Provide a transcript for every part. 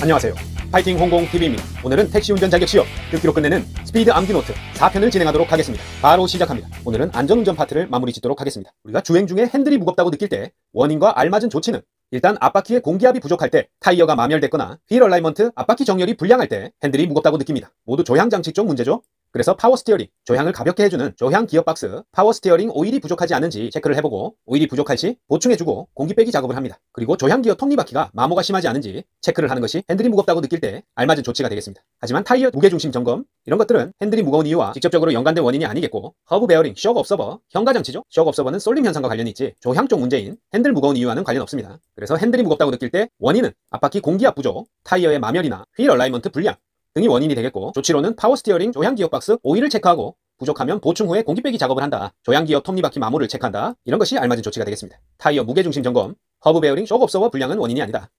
안녕하세요. 파이팅 홍콩 TV입니다. 오늘은 택시 운전 자격 시험 듣기로 끝내는 스피드 암기 노트 4편을 진행하도록 하겠습니다. 바로 시작합니다. 오늘은 안전운전 파트를 마무리 짓도록 하겠습니다. 우리가 주행 중에 핸들이 무겁다고 느낄 때 원인과 알맞은 조치는 일단 앞바퀴의 공기압이 부족할 때, 타이어가 마멸됐거나 휠 얼라이먼트 앞바퀴 정렬이 불량할 때 핸들이 무겁다고 느낍니다. 모두 조향 장치 쪽 문제죠. 그래서 파워 스티어링, 조향을 가볍게 해주는 조향 기어박스, 파워 스티어링 오일이 부족하지 않은지 체크를 해보고 오일이 부족할 시 보충해주고 공기 빼기 작업을 합니다. 그리고 조향 기어 톱니바퀴가 마모가 심하지 않은지 체크를 하는 것이 핸들이 무겁다고 느낄 때 알맞은 조치가 되겠습니다. 하지만 타이어 무게중심 점검, 이런 것들은 핸들이 무거운 이유와 직접적으로 연관된 원인이 아니겠고, 허브 베어링, 쇼크 옵서버, 현가장치죠. 쇼크 옵서버는 쏠림 현상과 관련이 있지 조향 쪽 문제인 핸들 무거운 이유와는 관련 없습니다. 그래서 핸들이 무겁다고 느낄 때 원인은 앞바퀴 공기압 부족, 타이어의 마멸이나 휠 얼라이먼트 불량 등이 원인이 되겠고, 조치로는 파워 스티어링, 조향 기어박스 오일을 체크하고 부족하면 보충 후에 공기 빼기 작업을 한다. 조향 기어 톱니바퀴 마모를 체크한다. 이런 것이 알맞은 조치가 되겠습니다. 타이어 무게중심 점검, 허브 베어링, 쇼크 옵서버 불량은 원인이 아니다.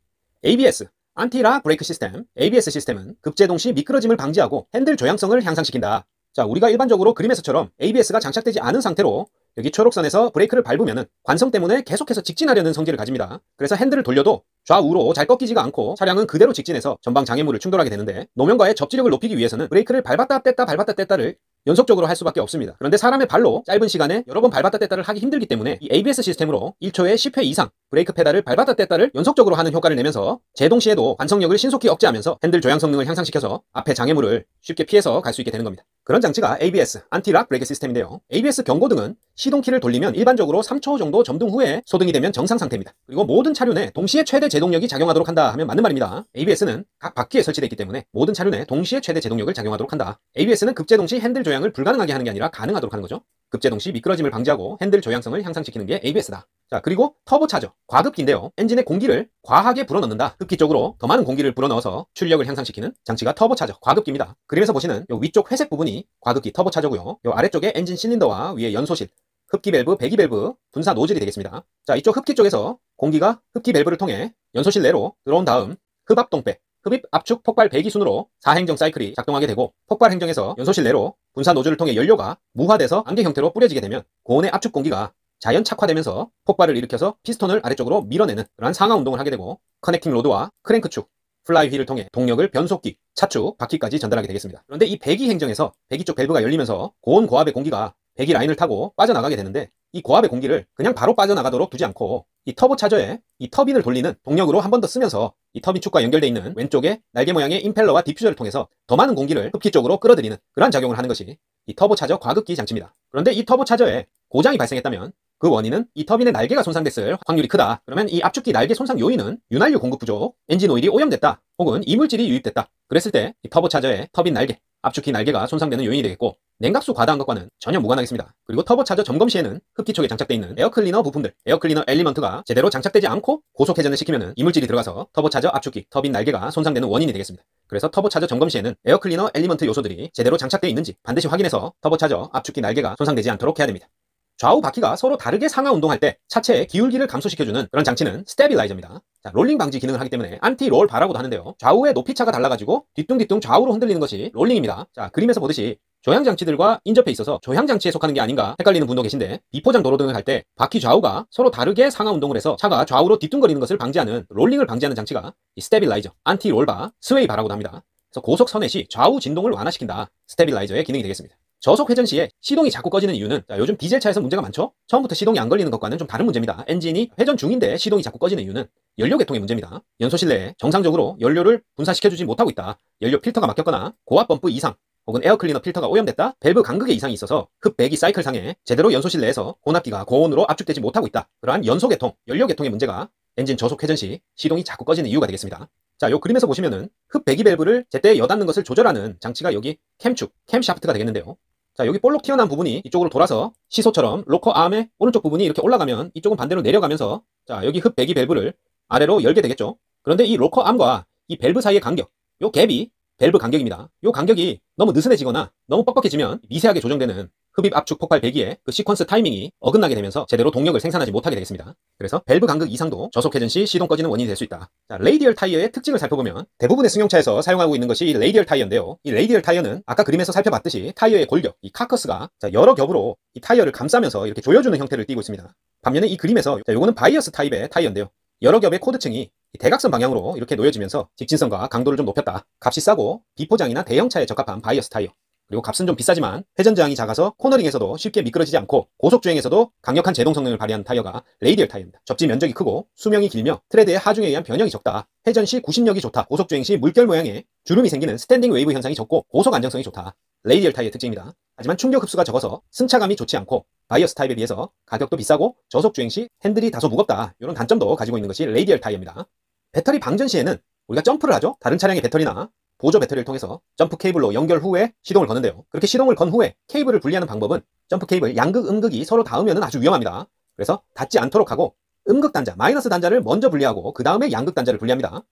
ABS, 안티락 브레이크 시스템. ABS 시스템은 급제동 시 미끄러짐을 방지하고 핸들 조향성을 향상시킨다. 자, 우리가 일반적으로 그림에서처럼 ABS가 장착되지 않은 상태로 여기 초록선에서 브레이크를 밟으면은 관성 때문에 계속해서 직진하려는 성질을 가집니다. 그래서 핸들을 돌려도 좌우로 잘 꺾이지가 않고 차량은 그대로 직진해서 전방 장애물을 충돌하게 되는데, 노면과의 접지력을 높이기 위해서는 브레이크를 밟았다 뗐다를 연속적으로 할 수밖에 없습니다. 그런데 사람의 발로 짧은 시간에 여러 번 밟았다 뗐다를 하기 힘들기 때문에 이 ABS 시스템으로 1초에 10회 이상 브레이크 페달을 밟았다 뗐다를 연속적으로 하는 효과를 내면서 제동 시에도 관성력을 신속히 억제하면서 핸들 조향 성능을 향상시켜서 앞에 장애물을 쉽게 피해서 갈 수 있게 되는 겁니다. 그런 장치가 ABS, 안티락 브레이크 시스템인데요. ABS 경고등은 시동키를 돌리면 일반적으로 3초 정도 점등 후에 소등이 되면 정상 상태입니다. 그리고 모든 차륜에 동시에 최대 제동력이 작용하도록 한다 하면 맞는 말입니다. ABS는 각 바퀴에 설치되어 있기 때문에 모든 차륜에 동시에 최대 제동력을 작용하도록 한다. ABS는 급제동 시 핸들 조향을 불가능하게 하는 게 아니라 가능하도록 하는 거죠. 급제동 시 미끄러짐을 방지하고 핸들 조향성을 향상시키는 게 ABS다. 자, 그리고 터보차저, 과급기인데요. 엔진에 공기를 과하게 불어넣는다. 급기 쪽으로 더 많은 공기를 불어넣어서 출력을 향상시키는 장치가 터보차저, 과급기입니다. 그림에서 보시는 요 위쪽 회색 부분이 과급기 터보차저고요. 요 아래쪽에 엔진 실린더와 위에 연소실, 흡기 밸브, 배기 밸브, 분사 노즐이 되겠습니다. 자, 이쪽 흡기 쪽에서 공기가 흡기 밸브를 통해 연소실 내로 들어온 다음 흡압동배, 흡입 압축 폭발 배기 순으로 4행정 사이클이 작동하게 되고, 폭발 행정에서 연소실 내로 분사 노즐을 통해 연료가 무화돼서 안개 형태로 뿌려지게 되면 고온의 압축 공기가 자연 착화되면서 폭발을 일으켜서 피스톤을 아래쪽으로 밀어내는 그러한 상하 운동을 하게 되고, 커넥팅 로드와 크랭크축, 플라이 휠을 통해 동력을 변속기, 차축, 바퀴까지 전달하게 되겠습니다. 그런데 이 배기 행정에서 배기 쪽 밸브가 열리면서 고온 고압의 공기가 배기 라인을 타고 빠져나가게 되는데, 이 고압의 공기를 그냥 바로 빠져나가도록 두지 않고 이 터보차저에 이 터빈을 돌리는 동력으로 한 번 더 쓰면서 이 터빈 축과 연결되어 있는 왼쪽에 날개 모양의 임펠러와 디퓨저를 통해서 더 많은 공기를 흡기 쪽으로 끌어들이는 그러한 작용을 하는 것이 이 터보차저 과급기 장치입니다. 그런데 이 터보차저에 고장이 발생했다면 그 원인은 이 터빈의 날개가 손상됐을 확률이 크다. 그러면 이 압축기 날개 손상 요인은 윤활유 공급 부족, 엔진 오일이 오염됐다, 혹은 이물질이 유입됐다. 그랬을 때 이 터보차저의 터빈 날개, 압축기 날개가 손상되는 요인이 되겠고, 냉각수 과다한 것과는 전혀 무관하겠습니다. 그리고 터보차저 점검 시에는 흡기 쪽에 장착되어 있는 에어클리너 부품들, 에어클리너 엘리먼트가 제대로 장착되지 않고 고속 회전을 시키면 이물질이 들어가서 터보차저 압축기, 터빈 날개가 손상되는 원인이 되겠습니다. 그래서 터보차저 점검 시에는 에어클리너 엘리먼트 요소들이 제대로 장착되어 있는지 반드시 확인해서 터보차저 압축기 날개가 손상되지 않도록 해야 됩니다. 좌우 바퀴가 서로 다르게 상하 운동할 때 차체의 기울기를 감소시켜주는 그런 장치는 스테빌라이저입니다. 자, 롤링 방지 기능을 하기 때문에 안티롤 바라고도 하는데요. 좌우의 높이차가 달라가지고 뒤뚱뒤뚱 좌우로 흔들리는 것이 롤링입니다. 자, 그림에서 보듯이 조향장치들과 인접해 있어서 조향장치에 속하는 게 아닌가 헷갈리는 분도 계신데, 비포장 도로 등을 할 때 바퀴 좌우가 서로 다르게 상하 운동을 해서 차가 좌우로 뒤뚱거리는 것을 방지하는, 롤링을 방지하는 장치가 이 스테빌라이저, 안티롤바, 스웨이 바라고도 합니다. 그래서 고속 선회 시 좌우 진동을 완화시킨다. 스테빌라이저의 기능이 되겠습니다. 저속 회전 시에 시동이 자꾸 꺼지는 이유는, 자, 요즘 디젤 차에서 문제가 많죠? 처음부터 시동이 안 걸리는 것과는 좀 다른 문제입니다. 엔진이 회전 중인데 시동이 자꾸 꺼지는 이유는 연료 계통의 문제입니다. 연소실 내에 정상적으로 연료를 분사시켜주지 못하고 있다. 연료 필터가 막혔거나 고압 펌프 이상, 혹은 에어클리너 필터가 오염됐다, 밸브 간극의 이상이 있어서 흡배기 사이클 상에 제대로 연소실 내에서 혼합기가 고온으로 압축되지 못하고 있다. 그러한 연소 계통, 연료 계통의 문제가 엔진 저속 회전 시 시동이 자꾸 꺼지는 이유가 되겠습니다. 자, 요 그림에서 보시면은 흡배기 밸브를 제때 여닫는 것을 조절하는 장치가 여기 캠축, 캠샤프트가 되겠는데요. 자, 여기 볼록 튀어나온 부분이 이쪽으로 돌아서 시소처럼 로커 암의 오른쪽 부분이 이렇게 올라가면 이쪽은 반대로 내려가면서, 자, 여기 흡배기 밸브를 아래로 열게 되겠죠. 그런데 이 로커 암과 이 밸브 사이의 간격, 요 갭이 밸브 간격입니다. 요 간격이 너무 느슨해지거나 너무 뻑뻑해지면 미세하게 조정되는 흡입 압축 폭발 배기의 그 시퀀스 타이밍이 어긋나게 되면서 제대로 동력을 생산하지 못하게 되겠습니다. 그래서 밸브 간극 이상도 저속 회전 시 시동 꺼지는 원인이 될 수 있다. 자, 레이디얼 타이어의 특징을 살펴보면 대부분의 승용차에서 사용하고 있는 것이 레이디얼 타이어인데요. 이 레이디얼 타이어는 아까 그림에서 살펴봤듯이 타이어의 골격, 이 카커스가 여러 겹으로 이 타이어를 감싸면서 이렇게 조여주는 형태를 띠고 있습니다. 반면에 이 그림에서 요거는 바이어스 타입의 타이어인데요. 여러 겹의 코드층이 대각선 방향으로 이렇게 놓여지면서 직진성과 강도를 좀 높였다. 값이 싸고 비포장이나 대형차에 적합한 바이어스 타이어. 그리고 값은 좀 비싸지만 회전 저항이 작아서 코너링에서도 쉽게 미끄러지지 않고 고속주행에서도 강력한 제동 성능을 발휘하는 타이어가 레이디얼 타이어입니다. 접지 면적이 크고 수명이 길며 트레드의 하중에 의한 변형이 적다. 회전 시 구심력이 좋다. 고속주행 시 물결 모양의 주름이 생기는 스탠딩 웨이브 현상이 적고 고속 안정성이 좋다. 레이디얼 타이어의 특징입니다. 하지만 충격 흡수가 적어서 승차감이 좋지 않고 바이어스 타입에 비해서 가격도 비싸고 저속주행 시 핸들이 다소 무겁다. 이런 단점도 가지고 있는 것이 레이디얼 타이어입니다. 배터리 방전 시에는 우리가 점프를 하죠. 다른 차량의 배터리나 보조 배터리를 통해서 점프 케이블로 연결 후에 시동을 거는데요. 그렇게 시동을 건 후에 케이블을 분리하는 방법은 점프 케이블 양극 음극이 서로 닿으면 아주 위험합니다. 그래서 닿지 않도록 하고 음극 단자, 마이너스 단자를 먼저 분리하고 그 다음에 양극 단자를 분리합니다.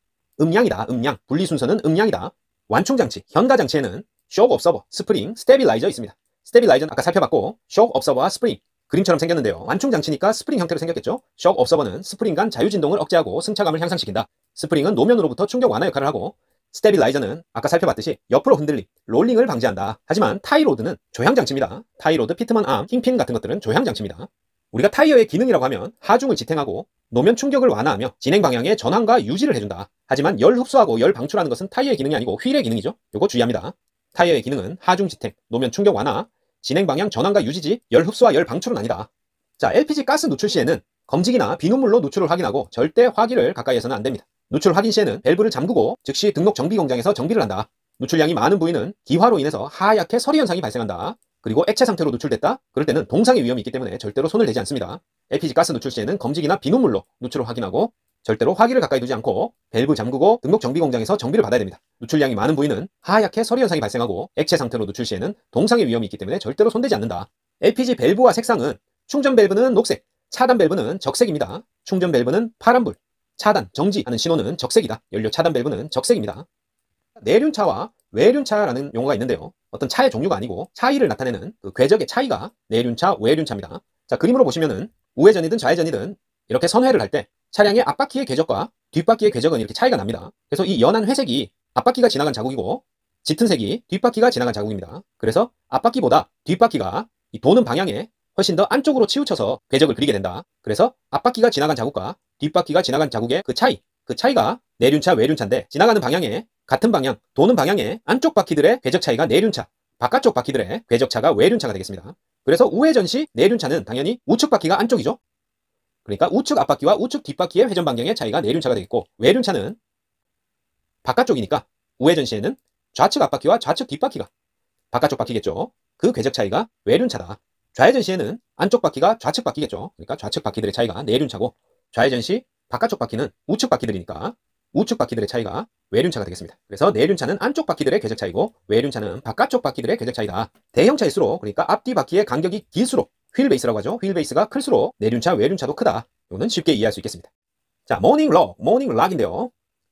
음량이다. 음량. 분리 순서는 음량이다. 완충 장치, 현가 장치에는 쇼크 옵서버, 스프링, 스테빌라이저 있습니다. 스테빌라이저는 아까 살펴봤고 쇼크 옵서버와 스프링 그림처럼 생겼는데요. 완충 장치니까 스프링 형태로 생겼겠죠. 쇼크 옵서버는 스프링 간 자유 진동을 억제하고 승차감을 향상시킨다. 스프링은 노면으로부터 충격 완화 역할을 하고 스테빌라이저는 아까 살펴봤듯이 옆으로 흔들림, 롤링을 방지한다. 하지만 타이로드는 조향장치입니다. 타이로드, 피트먼 암, 킹핀 같은 것들은 조향장치입니다. 우리가 타이어의 기능이라고 하면 하중을 지탱하고 노면 충격을 완화하며 진행 방향의 전환과 유지를 해준다. 하지만 열 흡수하고 열 방출하는 것은 타이어의 기능이 아니고 휠의 기능이죠. 이거 주의합니다. 타이어의 기능은 하중 지탱, 노면 충격 완화, 진행 방향 전환과 유지지 열 흡수와 열 방출은 아니다. 자, LPG 가스 누출 시에는 검지기나 비눗물로 누출을 확인하고 절대 화기를 가까이에서는 안 됩니다. 누출 확인 시에는 밸브를 잠그고 즉시 등록 정비 공장에서 정비를 한다. 누출량이 많은 부위는 기화로 인해서 하얗게 서리 현상이 발생한다. 그리고 액체 상태로 누출됐다? 그럴 때는 동상의 위험이 있기 때문에 절대로 손을 대지 않습니다. LPG 가스 누출 시에는 검지기나 비눗물로 누출을 확인하고 절대로 화기를 가까이 두지 않고 밸브 잠그고 등록 정비 공장에서 정비를 받아야 됩니다. 누출량이 많은 부위는 하얗게 서리 현상이 발생하고 액체 상태로 누출 시에는 동상의 위험이 있기 때문에 절대로 손대지 않는다. LPG 밸브와 색상은 충전 밸브는 녹색, 차단 밸브는 적색입니다. 충전 밸브는 파란불, 차단, 정지하는 신호는 적색이다. 연료 차단 밸브는 적색입니다. 내륜차와 외륜차라는 용어가 있는데요. 어떤 차의 종류가 아니고 차이를 나타내는 그 궤적의 차이가 내륜차, 외륜차입니다. 자, 그림으로 보시면은 우회전이든 좌회전이든 이렇게 선회를 할 때 차량의 앞바퀴의 궤적과 뒷바퀴의 궤적은 이렇게 차이가 납니다. 그래서 이 연한 회색이 앞바퀴가 지나간 자국이고 짙은 색이 뒷바퀴가 지나간 자국입니다. 그래서 앞바퀴보다 뒷바퀴가 이 도는 방향에 훨씬 더 안쪽으로 치우쳐서 궤적을 그리게 된다. 그래서 앞바퀴가 지나간 자국과 뒷바퀴가 지나간 자국의 그 차이가 내륜차, 외륜차인데 지나가는 방향에 같은 방향, 도는 방향에 안쪽 바퀴들의 궤적 차이가 내륜차, 바깥쪽 바퀴들의 궤적 차가 외륜차가 되겠습니다. 그래서 우회전 시 내륜차는 당연히 우측 바퀴가 안쪽이죠. 그러니까 우측 앞바퀴와 우측 뒷바퀴의 회전 방향의 차이가 내륜차가 되겠고 외륜차는 바깥쪽이니까 우회전 시에는 좌측 앞바퀴와 좌측 뒷바퀴가 바깥쪽 바퀴겠죠. 그 궤적 차이가 외륜차다. 좌회전 시에는 안쪽 바퀴가 좌측 바퀴겠죠. 그러니까 좌측 바퀴들의 차이가 내륜차고 좌회전 시 바깥쪽 바퀴는 우측 바퀴들이니까 우측 바퀴들의 차이가 외륜차가 되겠습니다. 그래서 내륜차는 안쪽 바퀴들의 궤적 차이고 외륜차는 바깥쪽 바퀴들의 궤적 차이다. 대형차일수록 그러니까 앞뒤 바퀴의 간격이 길수록 휠베이스라고 하죠. 휠베이스가 클수록 내륜차, 외륜차도 크다. 이거는 쉽게 이해할 수 있겠습니다. 자, 모닝 락인데요.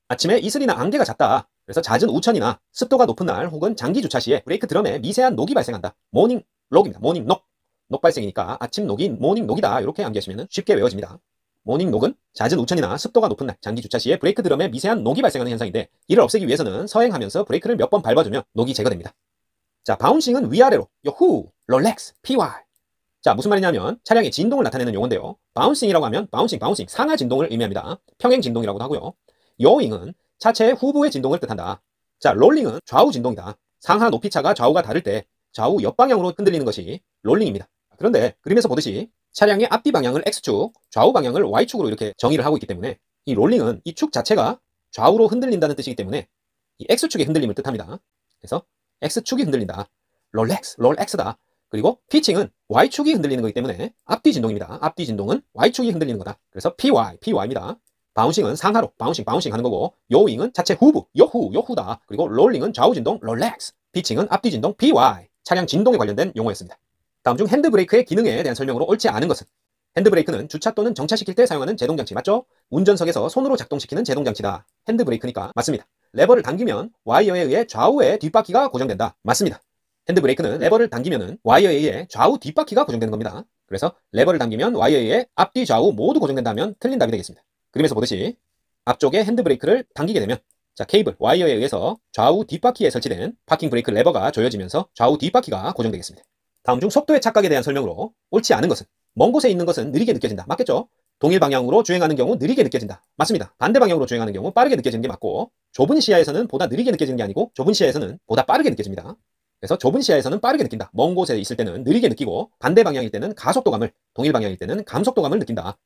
아침에 이슬이나 안개가 잦다. 그래서 잦은 우천이나 습도가 높은 날 혹은 장기 주차 시에 브레이크 드럼에 미세한 녹이 발생한다. 모닝 록입니다. 모닝 녹. 녹 발생이니까 아침 녹이 모닝 녹이다. 이렇게 암기하시면 쉽게 외워집니다. 모닝 녹은 잦은 우천이나 습도가 높은 날 장기 주차 시에 브레이크 드럼에 미세한 녹이 발생하는 현상인데 이를 없애기 위해서는 서행하면서 브레이크를 몇 번 밟아주면 녹이 제거됩니다. 자, 바운싱은 위아래로 요후, 롤렉스, PY. 자, 무슨 말이냐면 차량의 진동을 나타내는 용어인데요. 바운싱이라고 하면 바운싱 상하 진동을 의미합니다. 평행 진동이라고도 하고요. 요잉은 차체의 후부의 진동을 뜻한다. 자, 롤링은 좌우 진동이다. 상하 높이차가 좌우가 다를 때 좌우 옆방향으로 흔들리는 것이 롤링입니다. 그런데 그림에서 보듯이 차량의 앞뒤 방향을 X축, 좌우 방향을 Y축으로 이렇게 정의를 하고 있기 때문에 이 롤링은 이 축 자체가 좌우로 흔들린다는 뜻이기 때문에 이 X축의 흔들림을 뜻합니다. 그래서 X축이 흔들린다. 롤X다. 그리고 피칭은 Y축이 흔들리는 거기 때문에 앞뒤 진동입니다. 앞뒤 진동은 Y축이 흔들리는 거다. 그래서 PY입니다. 바운싱은 상하로 바운싱 하는 거고 요잉은 차체 후부, 요후다. 그리고 롤링은 좌우 진동, 롤렉스. 피칭은 앞뒤 진동, PY. 차량 진동에 관련된 용어였습니다. 다음 중 핸드브레이크의 기능에 대한 설명으로 옳지 않은 것은 핸드브레이크는 주차 또는 정차시킬 때 사용하는 제동장치 맞죠? 운전석에서 손으로 작동시키는 제동장치다. 핸드브레이크니까 맞습니다. 레버를 당기면 와이어에 의해 좌우의 뒷바퀴가 고정된다. 맞습니다. 핸드브레이크는 레버를 당기면 와이어에 의해 좌우 뒷바퀴가 고정되는 겁니다. 그래서 레버를 당기면 와이어에 의해 앞뒤 좌우 모두 고정된다면 틀린 답이 되겠습니다. 그림에서 보듯이 앞쪽에 핸드브레이크를 당기게 되면 자, 케이블, 와이어에 의해서 좌우 뒷바퀴에 설치된 파킹 브레이크 레버가 조여지면서 좌우 뒷바퀴가 고정되겠습니다. 다음 중 속도의 착각에 대한 설명으로 옳지 않은 것은 먼 곳에 있는 것은 느리게 느껴진다. 맞겠죠? 동일 방향으로 주행하는 경우 느리게 느껴진다. 맞습니다. 반대 방향으로 주행하는 경우 빠르게 느껴지는 게 맞고, 좁은 시야에서는 보다 느리게 느껴지는 게 아니고 좁은 시야에서는 보다 빠르게 느껴집니다. 그래서 좁은 시야에서는 빠르게 느낀다. 먼 곳에 있을 때는 느리게 느끼고, 반대 방향일 때는 가속도감을, 동일 방향일 때는 감속도감을 느낀다.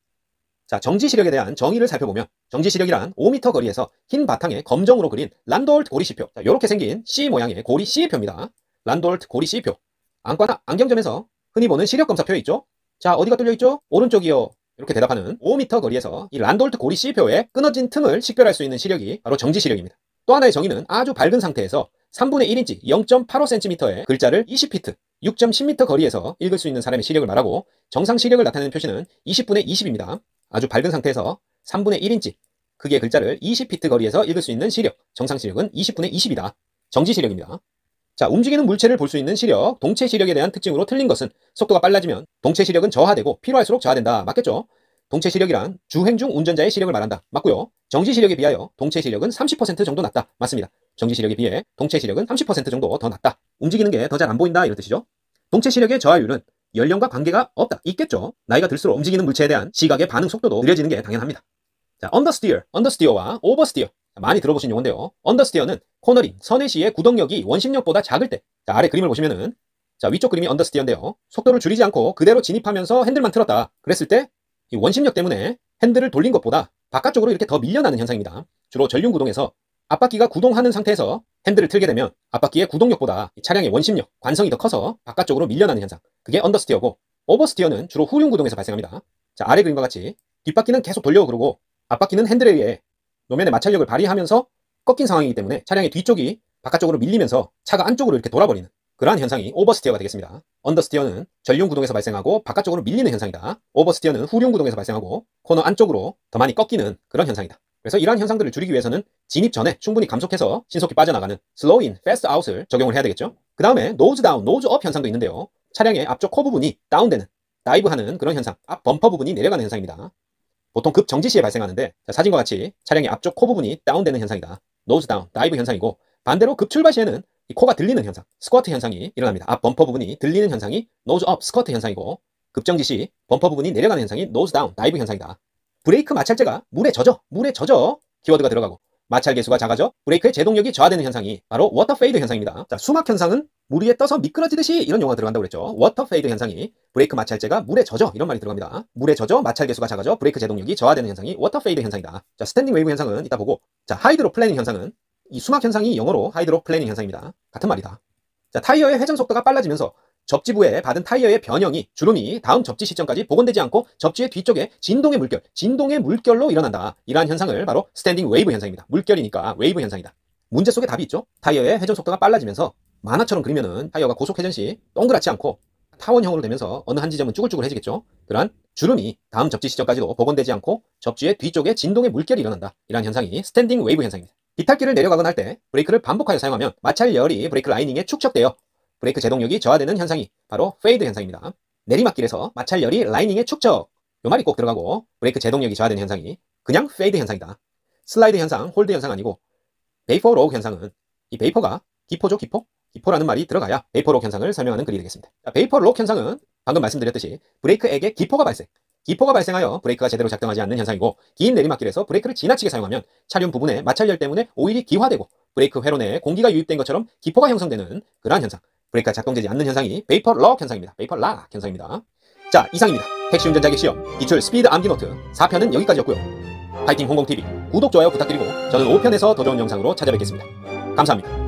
자, 정지 시력에 대한 정의를 살펴보면, 정지 시력이란 5m 거리에서 흰 바탕에 검정으로 그린 란도르트 고리 C표. 자, 이렇게 생긴 C 모양의 고리 C표입니다. 란도르트 고리 C표. 안과나 안경점에서 흔히 보는 시력 검사표에 있죠? 자, 어디가 뚫려 있죠? 오른쪽이요. 이렇게 대답하는 5m 거리에서 이 란도르트 고리 C표의 끊어진 틈을 식별할 수 있는 시력이 바로 정지 시력입니다. 또 하나의 정의는 아주 밝은 상태에서 3분의 1인치 0.85cm의 글자를 20피트 6.10m 거리에서 읽을 수 있는 사람의 시력을 말하고, 정상 시력을 나타내는 표시는 20분의 20입니다. 아주 밝은 상태에서 3분의 1인치 크기의 글자를 20피트 거리에서 읽을 수 있는 시력, 정상 시력은 20분의 20이다. 정지 시력입니다. 자, 움직이는 물체를 볼 수 있는 시력, 동체 시력에 대한 특징으로 틀린 것은 속도가 빨라지면 동체 시력은 저하되고 필요할수록 저하된다. 맞겠죠? 동체 시력이란 주행 중 운전자의 시력을 말한다. 맞고요. 정지 시력에 비하여 동체 시력은 30% 정도 낮다. 맞습니다. 정지 시력에 비해 동체 시력은 30% 정도 더 낮다. 움직이는 게 더 잘 안 보인다, 이런 뜻이죠. 동체 시력의 저하율은 연령과 관계가 없다. 있겠죠. 나이가 들수록 움직이는 물체에 대한 시각의 반응 속도도 느려지는 게 당연합니다. 자, 언더스티어, 언더스티어와 오버스티어. 많이 들어보신 용어인데요. 언더스티어는 코너링, 선회시의 구동력이 원심력보다 작을 때. 자, 아래 그림을 보시면은, 자, 위쪽 그림이 언더스티어인데요. 속도를 줄이지 않고 그대로 진입하면서 핸들만 틀었다. 그랬을 때 이 원심력 때문에 핸들을 돌린 것보다 바깥쪽으로 이렇게 더 밀려나는 현상입니다. 주로 전륜 구동에서 앞바퀴가 구동하는 상태에서 핸들을 틀게 되면 앞바퀴의 구동력보다 차량의 원심력, 관성이 더 커서 바깥쪽으로 밀려나는 현상. 그게 언더스티어고, 오버스티어는 주로 후륜 구동에서 발생합니다. 자, 아래 그림과 같이 뒷바퀴는 계속 돌려 그러고 앞바퀴는 핸들에 의해 노면의 마찰력을 발휘하면서 꺾인 상황이기 때문에 차량의 뒤쪽이 바깥쪽으로 밀리면서 차가 안쪽으로 이렇게 돌아버리는 그러한 현상이 오버스티어가 되겠습니다. 언더스티어는 전륜 구동에서 발생하고 바깥쪽으로 밀리는 현상이다. 오버스티어는 후륜 구동에서 발생하고 코너 안쪽으로 더 많이 꺾이는 그런 현상이다. 그래서 이러한 현상들을 줄이기 위해서는 진입 전에 충분히 감속해서 신속히 빠져나가는 slow in, fast out을 적용을 해야 되겠죠. 그 다음에 nose down, nose up 현상도 있는데요. 차량의 앞쪽 코 부분이 다운되는, 다이브하는 그런 현상, 앞 범퍼 부분이 내려가는 현상입니다. 보통 급 정지 시에 발생하는데, 자, 사진과 같이 차량의 앞쪽 코 부분이 다운되는 현상이다. nose down, 다이브 현상이고, 반대로 급 출발 시에는 이 코가 들리는 현상, 스쿼트 현상이 일어납니다. 앞 범퍼 부분이 들리는 현상이 nose up, 스쿼트 현상이고, 급정지 시 범퍼 부분이 내려가는 현상이 nose down, 다이브 현상이다. 브레이크 마찰재가 물에 젖어 키워드가 들어가고, 마찰 개수가 작아져 브레이크의 제동력이 저하되는 현상이 바로 워터 페이드 현상입니다. 자, 수막 현상은 물 위에 떠서 미끄러지듯이, 이런 용어가 들어간다고 그랬죠. 워터 페이드 현상이 브레이크 마찰재가 물에 젖어, 이런 말이 들어갑니다. 물에 젖어 마찰 개수가 작아져 브레이크 제동력이 저하되는 현상이 워터 페이드 현상이다. 자, 스탠딩 웨이브 현상은 이따 보고, 자, 하이드로 플래닝 현상은 이 수막 현상이 영어로 하이드로 플래닝 현상입니다. 같은 말이다. 자, 타이어의 회전 속도가 빨라지면서 접지부에 받은 타이어의 변형이, 주름이 다음 접지 시점까지 복원되지 않고 접지의 뒤쪽에 진동의 물결로 일어난다. 이러한 현상을 바로 스탠딩 웨이브 현상입니다. 물결이니까 웨이브 현상이다. 문제 속에 답이 있죠. 타이어의 회전 속도가 빨라지면서 만화처럼 그리면은 타이어가 고속 회전 시 동그랗지 않고 타원형으로 되면서 어느 한 지점은 쭈글쭈글해지겠죠. 그러한 주름이 다음 접지 시점까지도 복원되지 않고 접지의 뒤쪽에 진동의 물결이 일어난다. 이러한 현상이 스탠딩 웨이브 현상입니다. 비탈길을 내려가거나 할 때 브레이크를 반복하여 사용하면 마찰열이 브레이크 라이닝에 축적되어 브레이크 제동력이 저하되는 현상이 바로 페이드 현상입니다. 내리막길에서 마찰열이 라이닝에 축적, 요 말이 꼭 들어가고, 브레이크 제동력이 저하되는 현상이 그냥 페이드 현상이다. 슬라이드 현상, 홀드 현상 아니고 베이퍼 록 현상은, 이 베이퍼가 기포죠, 기포? 기포라는 말이 들어가야 베이퍼 록 현상을 설명하는 글이 되겠습니다. 자, 베이퍼 록 현상은 방금 말씀드렸듯이 브레이크액에 기포가 발생하여 브레이크가 제대로 작동하지 않는 현상이고, 긴 내리막길에서 브레이크를 지나치게 사용하면 차륜 부분의 마찰열 때문에 오일이 기화되고 브레이크 회로 내에 공기가 유입된 것처럼 기포가 형성되는 그러한 현상, 브레이크가 작동되지 않는 현상이 베이퍼 록 현상입니다. 베이퍼 락 현상입니다. 자, 이상입니다. 택시 운전 자격 시험 기출 스피드 암기 노트 4편은 여기까지였고요. 파이팅 홍콩TV 구독, 좋아요 부탁드리고 저는 5편에서 더 좋은 영상으로 찾아뵙겠습니다. 감사합니다.